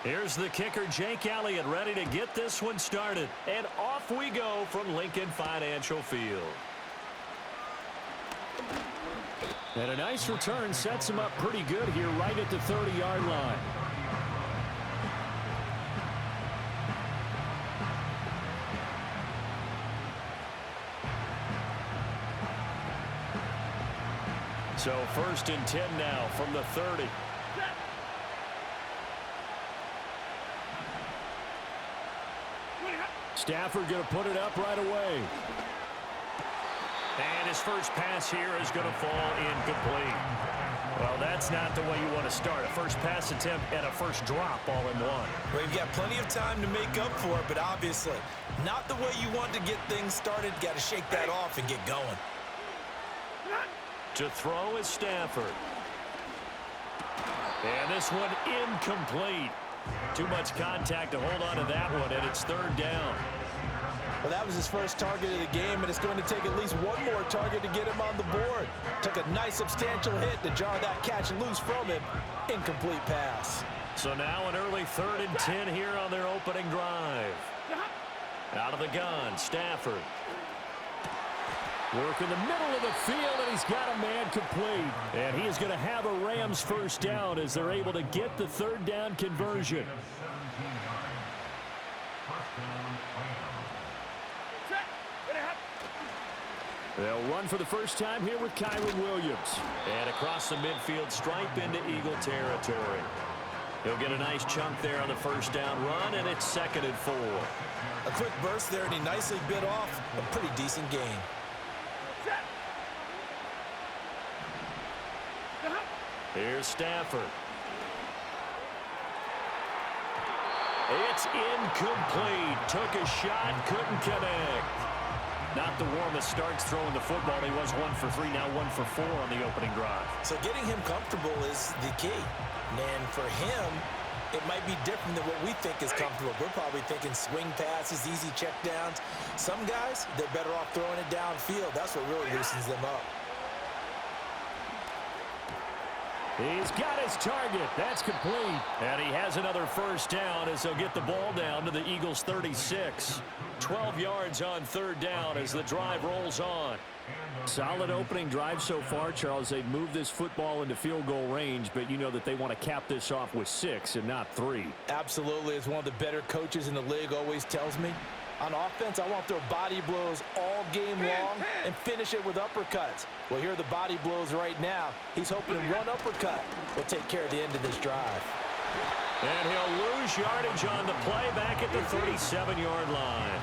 Here's the kicker, Jake Elliott, ready to get this one started. And off we go from Lincoln Financial Field. And a nice return sets him up pretty good here right at the 30-yard line. So 1st and 10 now from the 30. Stafford going to put it up right away. And his first pass here is going to fall incomplete. Well, that's not the way you want to start. A first pass attempt and a first drop all in one. Well, you've got plenty of time to make up for it, but obviously not the way you want to get things started. Got to shake that off and get going. To throw is Stafford. And this one incomplete. Too much contact to hold on to that one, and it's 3rd down. Well, that was his first target of the game, and it's going to take at least one more target to get him on the board. Took a nice substantial hit to jar that catch loose from him. Incomplete pass. So now an early 3rd and 10 here on their opening drive. Out of the gun, Stafford. Work in the middle of the field, and he's got a man complete. And he is going to have a Rams first down as they're able to get the 3rd down conversion. They'll run for the first time here with Kyron Williams. And across the midfield stripe into Eagle territory. He'll get a nice chunk there on the first down run, and it's 2nd and 4. A quick burst there, and he nicely bit off a pretty decent gain. Here's Stafford. It's incomplete. Took a shot, couldn't connect. Not the warmest starts throwing the football. He was 1 for 3, now 1 for 4 on the opening drive. So getting him comfortable is the key. And for him, it might be different than what we think is comfortable. We're probably thinking swing passes, easy checkdowns. Some guys, they're better off throwing it downfield. That's what really loosens them up. He's got his target. That's complete. And he has another first down as they'll get the ball down to the Eagles' 36. 12 yards on 3rd down as the drive rolls on. Solid opening drive so far, Charles. They've moved this football into field goal range, but you know that they want to cap this off with 6 and not 3. Absolutely. As one of the better coaches in the league always tells me, on offense, I want to throw body blows all game long and finish it with uppercuts. Well, here are the body blows right now. He's hoping one uppercut will take care of the end of this drive. And he'll lose yardage on the play back at the 37-yard line.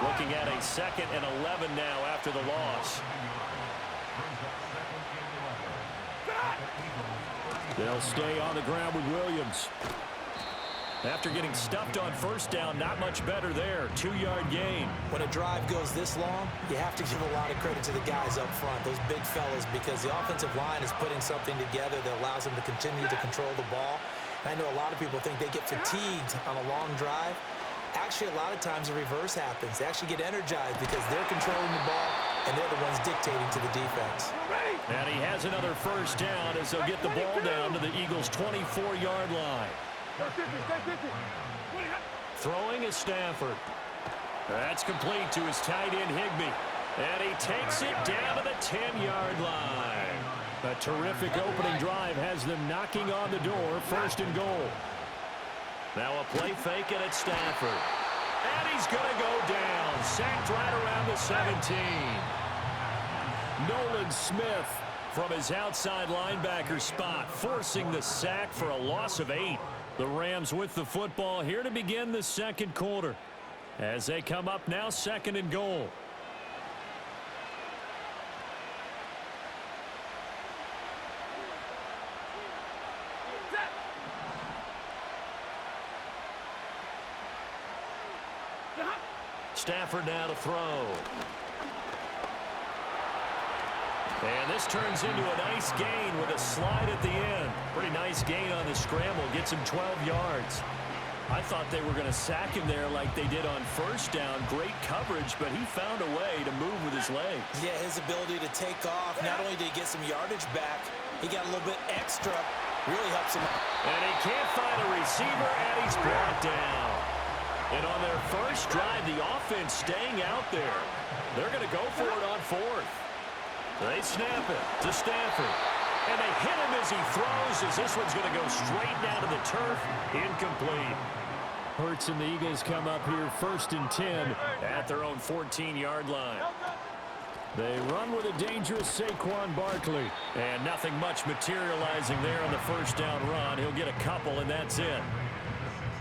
Looking at a 2nd and 11 now after the loss. They'll stay on the ground with Williams. After getting stuffed on first down, not much better there. 2-yard gain. When a drive goes this long, you have to give a lot of credit to the guys up front, those big fellas, because the offensive line is putting something together that allows them to continue to control the ball. And I know a lot of people think they get fatigued on a long drive. Actually, a lot of times the reverse happens. They actually get energized because they're controlling the ball, and they're the ones dictating to the defense. And he has another first down as they'll get the ball down to the Eagles' 24-yard line. Throwing is Stafford. That's complete to his tight end, Higbee. And he takes it down to the 10-yard line. A terrific opening drive has them knocking on the door, 1st and goal. Now a play fake, and it's Stafford. And he's going to go down. Sacked right around the 17. Nolan Smith from his outside linebacker spot, forcing the sack for a loss of 8. The Rams with the football here to begin the 2nd quarter. As they come up now, 2nd and goal. Stafford now to throw. And this turns into a nice gain with a slide at the end. Pretty nice gain on the scramble. Gets him 12 yards. I thought they were going to sack him there like they did on first down. Great coverage, but he found a way to move with his legs. Yeah, his ability to take off. Not only did he get some yardage back, he got a little bit extra Really helps him. And he can't find a receiver, and he's brought down. And on their first drive, the offense staying out there. They're going to go for it on fourth. They snap it to Stanford. And they hit him as he throws, as this one's going to go straight down to the turf. Incomplete. Hurts and the Eagles come up here 1st and 10 at their own 14-yard line. They run with a dangerous Saquon Barkley. And nothing much materializing there on the first down run. He'll get a couple, and that's it.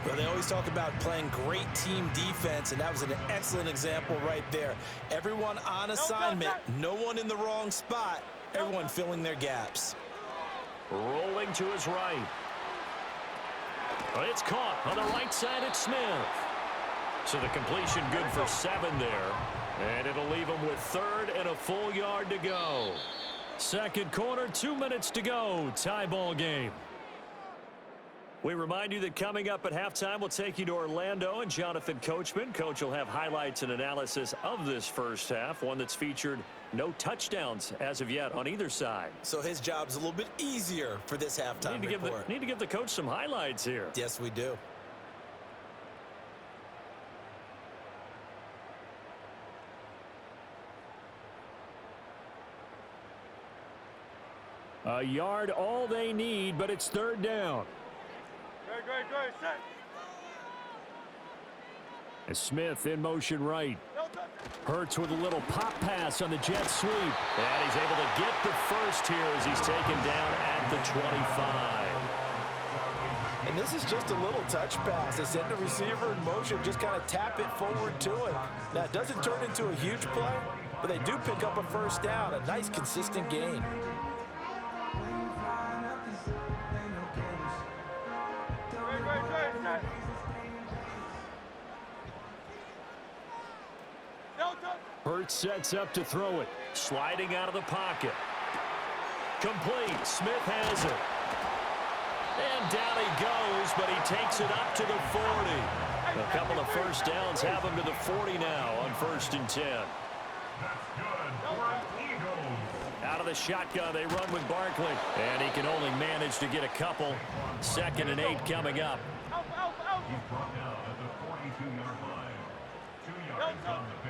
Well, they always talk about playing great team defense, and that was an excellent example right there. Everyone on assignment, no one in the wrong spot, everyone filling their gaps. Rolling to his right. It's caught on the right side at Smith. So the completion good for 7 there. And it'll leave him with 3rd and a full yard to go. Second quarter, 2 minutes to go. Tie ball game. We remind you that coming up at halftime, we'll take you to Orlando and Jonathan Coachman. Coach will have highlights and analysis of this first half, one that's featured no touchdowns as of yet on either side. So his job's a little bit easier for this halftime report. Need to give the coach some highlights here. Yes, we do. A yard all they need, but it's 3rd down. Great, set. And Smith in motion right. Hurts with a little pop pass on the jet sweep. And he's able to get the first here as he's taken down at the 25. And this is just a little touch pass. They send the receiver in motion, just kind of tap it forward to him. Now, it doesn't turn into a huge play, but they do pick up a first down, a nice, consistent gain. Hurts sets up to throw it. Sliding out of the pocket. Complete. Smith has it. And down he goes, but he takes it up to the 40. A couple of first downs have him to the 40 now on 1st and 10. Out of the shotgun, they run with Barkley. And he can only manage to get a couple. 2nd and 8 coming up.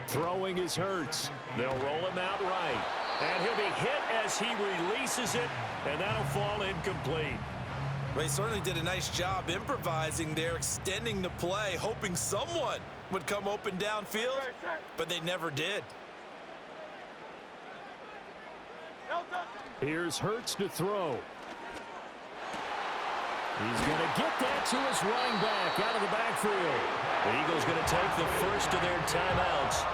Throwing is Hurts. They'll roll him out right. And he'll be hit as he releases it, and that'll fall incomplete. They certainly did a nice job improvising there, extending the play, hoping someone would come open downfield, but they never did. Here's Hurts to throw. He's going to get that to his running back out of the backfield. The Eagles going to take the first of their timeouts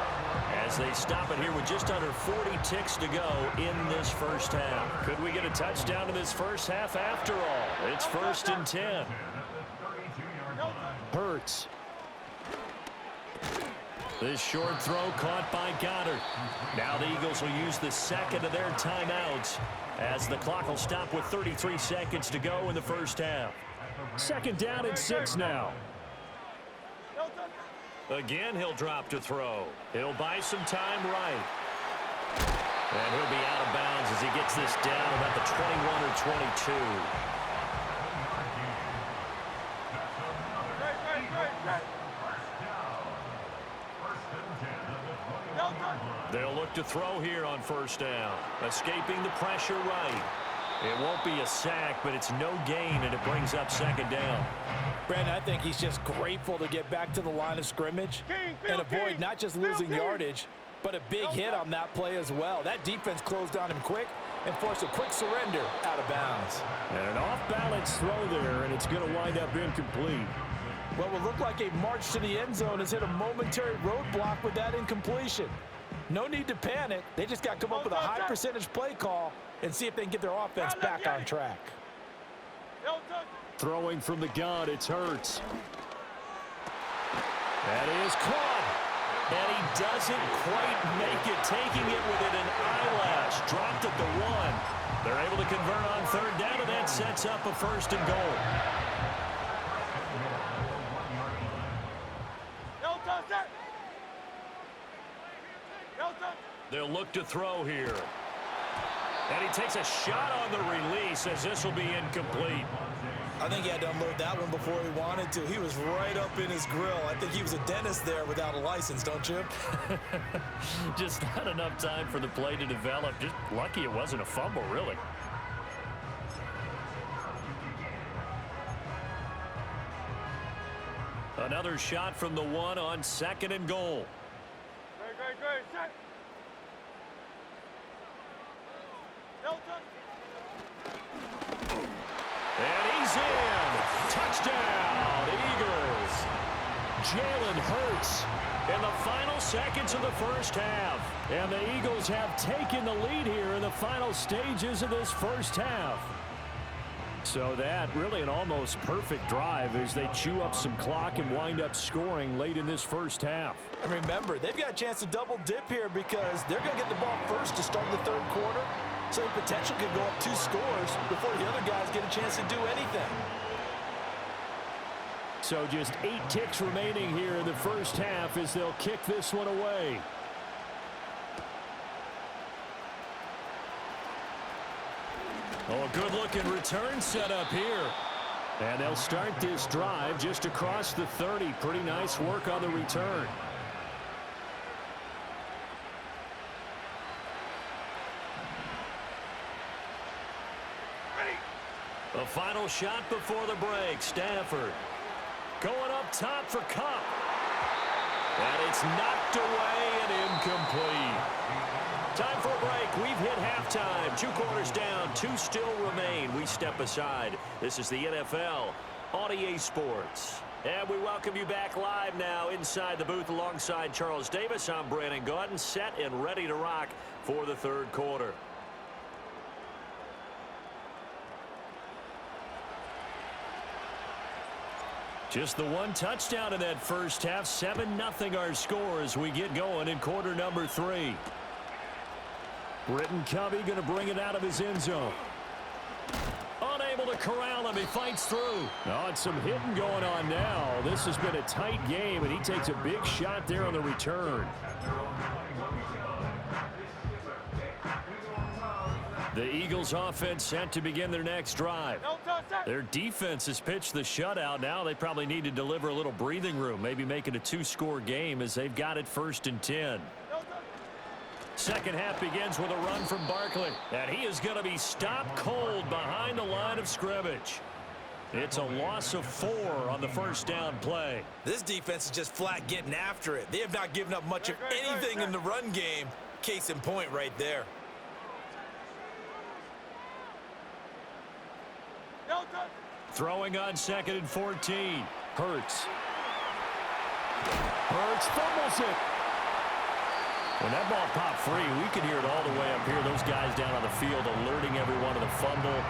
as they stop it here with just under 40 ticks to go in this first half. Could we get a touchdown in this first half after all? It's 1st and 10. Hurts. This short throw caught by Goddard. Now the Eagles will use the second of their timeouts as the clock will stop with 33 seconds to go in the first half. 2nd down and 6 now. Again, he'll drop to throw. He'll buy some time right. And he'll be out of bounds as he gets this down about the 21 or 22. They'll look to throw here on 1st down. Escaping the pressure right. It won't be a sack, but it's no gain, and it brings up 2nd down. Brandon, I think he's just grateful to get back to the line of scrimmage and avoid not just losing yardage, but a big hit on that play as well. That defense closed on him quick and forced a quick surrender out of bounds. And an off-balance throw there, and it's going to wind up incomplete. Well, it will look like a march to the end zone has hit a momentary roadblock with that incompletion. No need to panic. They just got to come up with a high percentage play call and see if they can get their offense back on track. Throwing from the gun, it's Hurts. That is caught. And he doesn't quite make it, taking it within an eyelash. Dropped at the 1. They're able to convert on 3rd down, and that sets up a 1st and goal. They'll look to throw here. And he takes a shot on the release as this will be incomplete. I think he had to unload that one before he wanted to. He was right up in his grill. I think he was a dentist there without a license, don't you? Just not enough time for the play to develop. Just lucky it wasn't a fumble, really. Another shot from the one on 2nd and goal. Great, set. And he's in. Touchdown, Eagles. Jalen Hurts in the final seconds of the first half. And the Eagles have taken the lead here in the final stages of this first half. So that really an almost perfect drive as they chew up some clock and wind up scoring late in this first half. And remember, they've got a chance to double dip here because they're going to get the ball first to start the third quarter. So the potential could go up 2 scores before the other guys get a chance to do anything. So just 8 ticks remaining here in the first half as they'll kick this one away. Oh, a good-looking return set up here. And they'll start this drive just across the 30. Pretty nice work on the return. The final shot before the break. Stafford going up top for Cup. And it's knocked away and incomplete. Time for a break. We've hit halftime. 2 quarters down. 2 still remain. We step aside. This is the NFL on EA Sports. And we welcome you back live now inside the booth alongside Charles Davis. I'm Brandon Gaudin, set and ready to rock for the third quarter. Just the 1 touchdown in that first half. 7-0 our score as we get going in quarter number 3. Britton Covey going to bring it out of his end zone. Unable to corral him. He fights through. Oh, and some hitting going on now. This has been a tight game, and he takes a big shot there on the return. The Eagles offense set to begin their next drive. Their defense has pitched the shutout. Now they probably need to deliver a little breathing room, maybe make it a 2-score game as they've got it 1st and 10. Second half begins with a run from Barkley, and he is going to be stopped cold behind the line of scrimmage. It's a loss of 4 on the first down play. This defense is just flat getting after it. They have not given up much of anything in the run game. Case in point right there. Throwing on 2nd and 14. Hurts fumbles it. When that ball popped free, we could hear it all the way up here. Those guys down on the field alerting everyone to the fumble.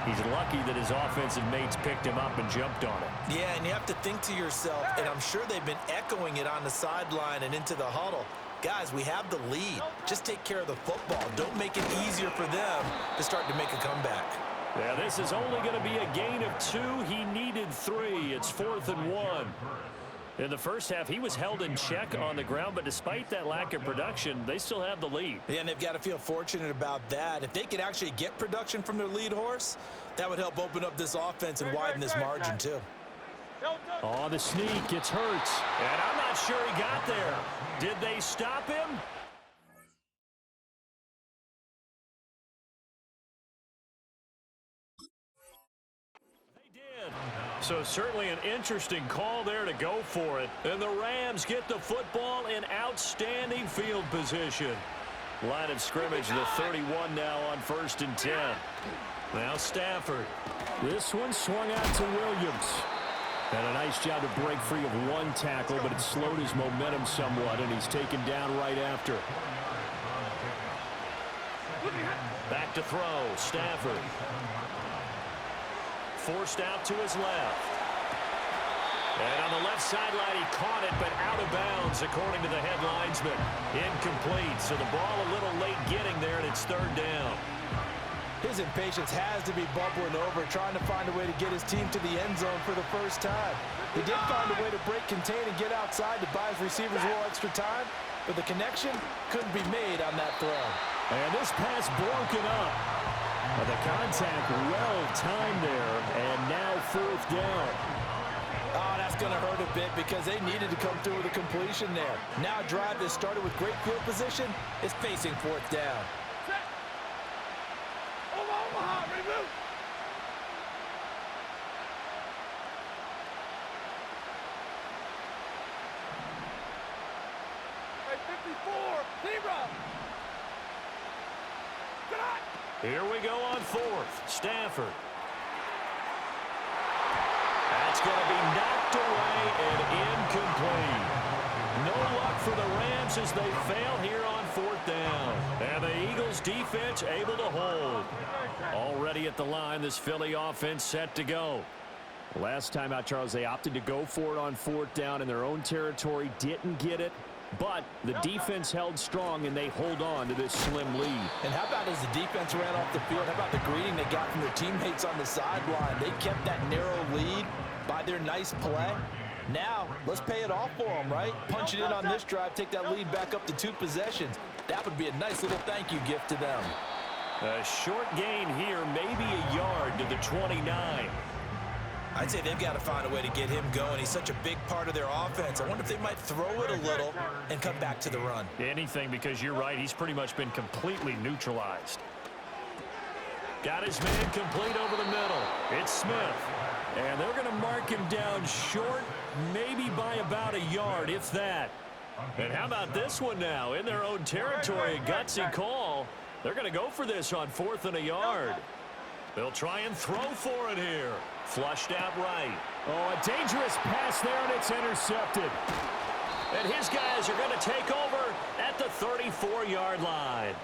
He's lucky that his offensive mates picked him up and jumped on it. Yeah, and you have to think to yourself, and I'm sure they've been echoing it on the sideline and into the huddle. Guys, we have the lead. Just take care of the football. Don't make it easier for them to start to make a comeback. Yeah, this is only going to be a gain of 2. He needed 3. It's 4th and 1. In the first half, he was held in check on the ground, but despite that lack of production, they still have the lead. Yeah, and they've got to feel fortunate about that. If they could actually get production from their lead horse, that would help open up this offense and widen this margin, too. Oh, the sneak. It's Hurts. And I'm not sure he got there. Did they stop him? So certainly an interesting call there to go for it. And the Rams get the football in outstanding field position. Line of scrimmage, the 31 now on 1st and 10. Now Stafford. This one swung out to Williams. And a nice job to break free of 1 tackle, but it slowed his momentum somewhat, and he's taken down right after. Back to throw, Stafford. Forced out to his left. And on the left sideline, he caught it, but out of bounds, according to the head linesman. Incomplete, so the ball a little late getting there, and it's 3rd down. His impatience has to be bubbling over, trying to find a way to get his team to the end zone for the first time. He did find a way to break contain and get outside to buy his receivers a little extra time, but the connection couldn't be made on that throw. And this pass broken up. The contact well-timed there, and now fourth down. Oh, that's going to hurt a bit because they needed to come through with a completion there. Now a drive that started with great field position is facing fourth down. Set. Omaha, remove. Hey, 54, zero. Get out. Here we go on fourth. Stafford. That's going to be knocked away and incomplete. No luck for the Rams as they fail here on fourth down. And the Eagles defense able to hold. Already at the line, this Philly offense set to go. Last time out, Charles, they opted to go for it on fourth down in their own territory. Didn't get it. But the defense held strong, and they hold on to this slim lead. And how about as the defense ran off the field, how about the greeting they got from their teammates on the sideline? They kept that narrow lead by their nice play. Now, let's pay it off for them, right? Punch it in on this drive, take that lead back up to 2 possessions. That would be a nice little thank you gift to them. A short gain here, maybe a yard to the 29. I'd say they've got to find a way to get him going. He's such a big part of their offense. I wonder if they might throw it a little and come back to the run. Anything, because you're right. He's pretty much been completely neutralized. Got his man complete over the middle. It's Smith. And they're going to mark him down short, maybe by about a yard, if that. And how about this one now? In their own territory, a gutsy call. They're going to go for this on 4th and a yard. They'll try and throw for it here. Flushed out right. Oh, a dangerous pass there, and it's intercepted. And his guys are going to take over at the 34-yard line.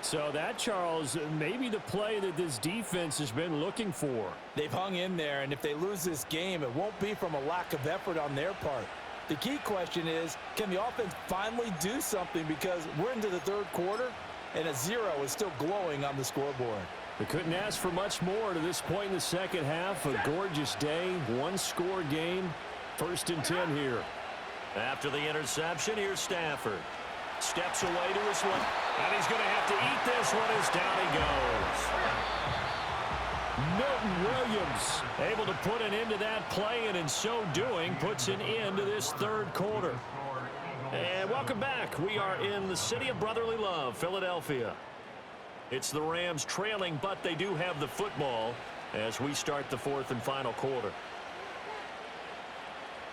So that, Charles, maybe the play that this defense has been looking for. They've hung in there, and if they lose this game, it won't be from a lack of effort on their part. The key question is, can the offense finally do something? Because we're into the third quarter, and a 0 is still glowing on the scoreboard. They couldn't ask for much more to this point in the second half. A gorgeous day, one-score game. 1st and 10 here. After the interception, here's Stafford. Steps away to his left, and he's going to have to eat this one as down he goes. Milton Williams able to put an end to that play, and in so doing, puts an end to this third quarter. And welcome back. We are in the city of brotherly love, Philadelphia. It's the Rams trailing, but they do have the football as we start the 4th and final quarter.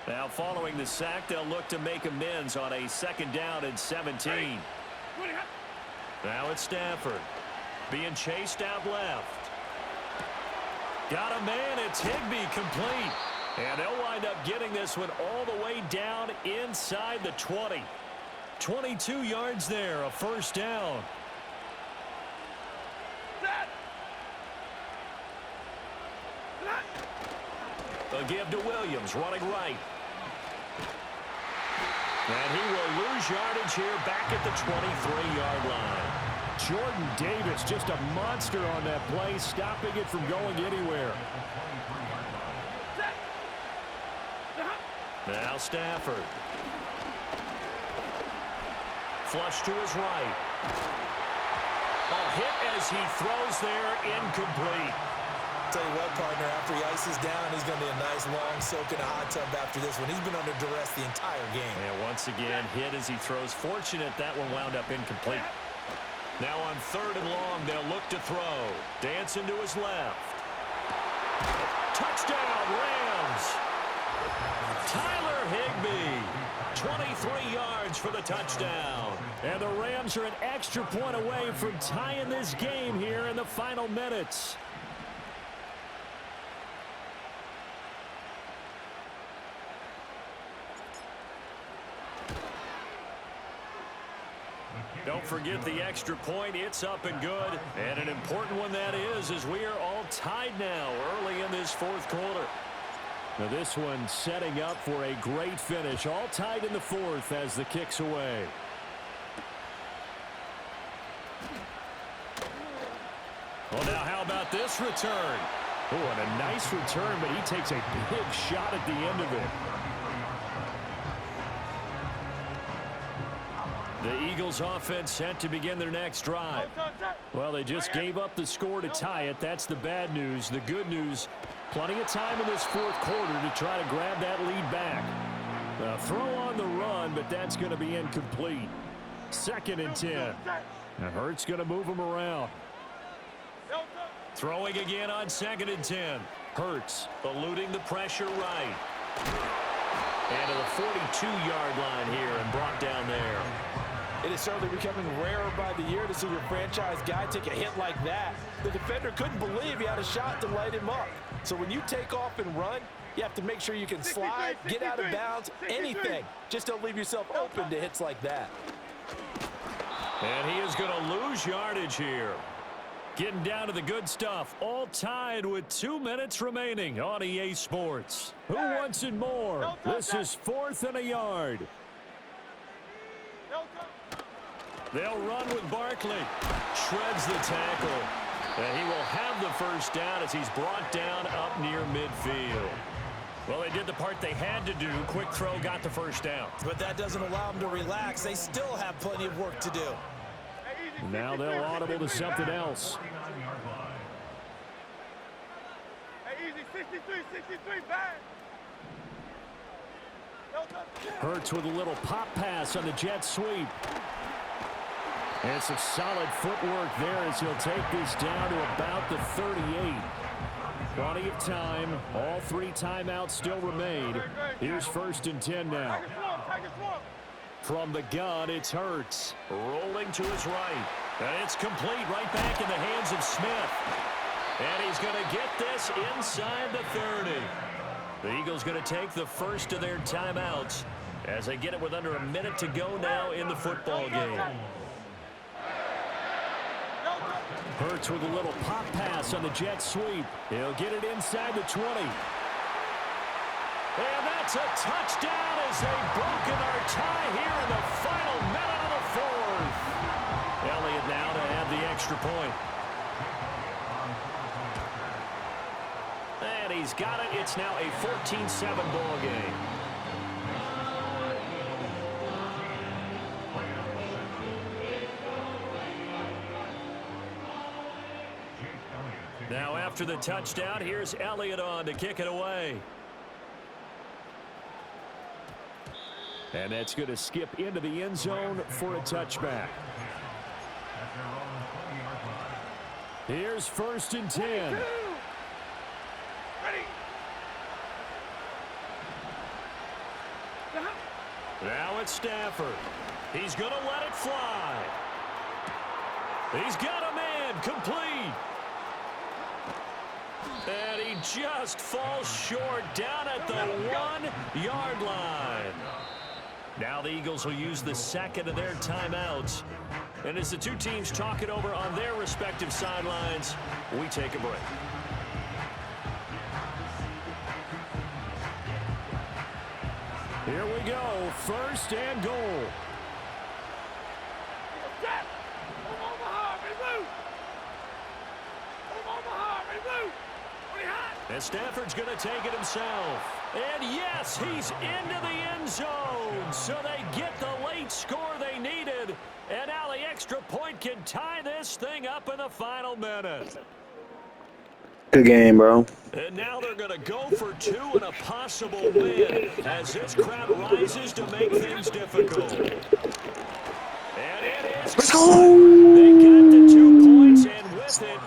Now, following the sack, they'll look to make amends on a 2nd down and 17. Now it's Stafford being chased out left. Got a man. It's Higbee complete. And they'll wind up getting this one all the way down inside the 20. 22 yards there, a 1st down. They'll give to Williams, running right. And he will lose yardage here back at the 23-yard line. Jordan Davis, just a monster on that play, stopping it from going anywhere. Now Stafford. Flush to his right. A hit as he throws there, incomplete. Tell you what, partner, after he ices down, he's going to be a nice long soak in a hot tub after this one. He's been under duress the entire game. And once again, hit as he throws. Fortunate that one wound up incomplete. Now on 3rd and long, they'll look to throw. Dancing to his left. Touchdown, Rams. Tyler Higbee. 23 yards for the touchdown. And the Rams are an extra point away from tying this game here in the final minutes. Don't forget the extra point. It's up and good. And an important one that is, as we are all tied now early in this 4th quarter. Now this one setting up for a great finish. All tied in the 4th as the kick's away. Well, now how about this return? Oh, and a nice return, but he takes a big shot at the end of it. The Eagles offense set to begin their next drive. Well, they just gave up the score to tie it. That's the bad news. The good news, plenty of time in this fourth quarter to try to grab that lead back. Throw on the run, but that's going to be incomplete. 2nd and 10. And Hurts going to move him around. Throwing again on 2nd and 10. Hurts eluding the pressure right. And to the 42-yard line here and brought down there. It is certainly becoming rarer by the year to see your franchise guy take a hit like that. The defender couldn't believe he had a shot to light him up. So when you take off and run, you have to make sure you can slide, get out of bounds, anything. Just don't leave yourself open to hits like that. And he is going to lose yardage here. Getting down to the good stuff. All tied with 2 minutes remaining on EA Sports. Who wants it more? This is 4th and a yard. They'll run with Barkley. Shreds the tackle. And he will have the first down as he's brought down up near midfield. Well, they did the part they had to do. Quick throw got the first down. But that doesn't allow them to relax. They still have plenty of work to do. Now they'll audible to something else. Hey, easy, 63, back. Hurts with a little pop pass on the jet sweep. And some solid footwork there as he'll take this down to about the 38. Plenty of time. All 3 timeouts still remain. Here's 1st and 10 now. From the gun, it's Hurts. Rolling to his right. And it's complete right back in the hands of Smith. And he's going to get this inside the 30. The Eagles going to take the first of their timeouts as they get it with under a minute to go now in the football game. Hurts with a little pop pass on the jet sweep. He'll get it inside the 20. And that's a touchdown as they've broken our tie here in the final minute of the 4th. Elliott now to add the extra point. And he's got it. It's now a 14-7 ball game. Now after the touchdown, here's Elliott on to kick it away. And that's going to skip into the end zone for a touchback. Here's 1st and 10. Ready. Now it's Stafford. He's going to let it fly. He's got a man complete. And he just falls short down at the 1-yard line. Now the Eagles will use the 2nd of their timeouts. And as the 2 teams talk it over on their respective sidelines, we take a break. Here we go, 1st and goal. And Stafford's going to take it himself. And yes, he's into the end zone. So they get the late score they needed. And now the extra point can tie this thing up in the final minute. Good game, bro. And now they're going to go for 2 and a possible win as this crowd rises to make things difficult. And it is. Let's go! They got the 2 points, and with it,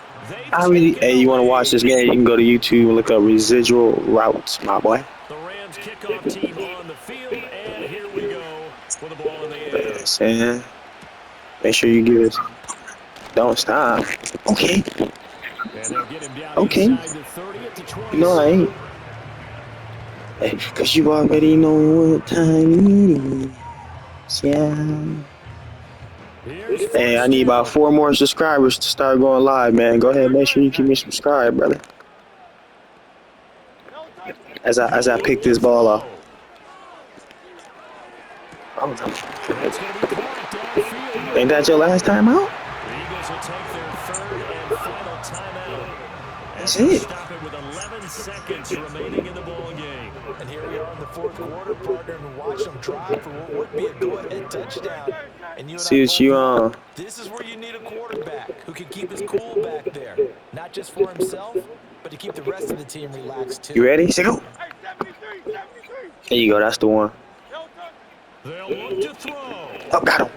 Hey, you want to watch this game? You can go to YouTube and look up residual routes, my boy. The Rams kickoff team on the field, and here we go with the ball in the air. And make sure you give it. Don't stop. Okay. And they'll get him down Okay. inside the 30 at the 20. No, I ain't. Hey, cause you already know what time it is. Yeah. Here's Hey, I first need down. about 4 more subscribers to start going live, man. Go ahead, make sure you keep me subscribed, brother. As I pick this ball off. It's going to be caught downfield. Ain't that your last time out? The Eagles will take their 3rd and final timeout As That's they it. stop it with 11 seconds remaining in the ball game. And here we are in the fourth quarter, partner, and watch them drive for what would be a go-ahead touchdown. And you and I See what you both know, on. this is where you need a quarterback who can keep his cool back there. Not just for himself, but to keep the rest of the team relaxed too. You ready? Say go. Hey, 73, 73. There you go. That's the one. Yo, touch. They'll look to throw. Oh, got him.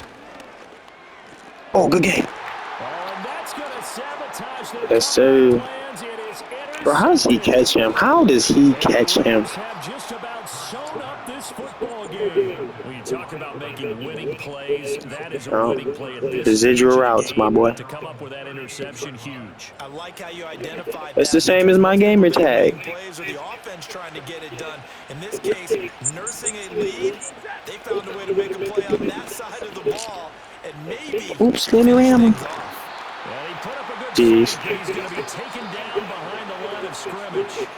Oh, good game. Oh, and that's going to sabotage their Yes, sir. comeback plans. It is Bro, how does he catch him? How does he catch him? Have just about sewn up this football game. When you talk about making winning plays, that is a winning play at this Residual stage of the routes, game. my boy. To come up with that interception, huge. I like how you identified It's that the same as my gamer because tag. winning plays or the offense trying to get it done. In this case, nursing a lead, they found a way to make a play on that side of the ball and maybe Oops, let me ram him. Well, he put up a good Jeez. fight, but he's going to be taken down behind the line of scrimmage.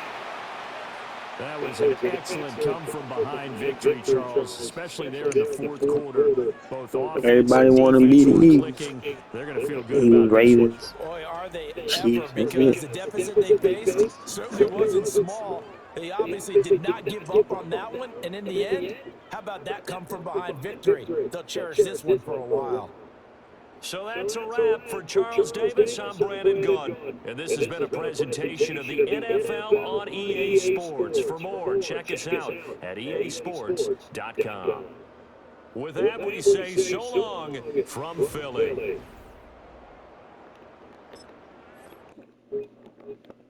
That was an excellent come-from-behind victory, Charles, especially there in the fourth quarter. Both offense Everybody and want to defense be the were Eagles. clicking. They're going to feel good Eagles, about this one. Ravens. Boy, are they Chiefs, ever, because the deficit they faced certainly wasn't small. They obviously did not give up on that one, and in the end, how about that come-from-behind victory? They'll cherish this one for a while. So that's a wrap for Charles Davis. I'm Brandon Gunn, and this has been a presentation of the NFL on EA Sports. For more, check us out at easports.com. With that, we say so long from Philly.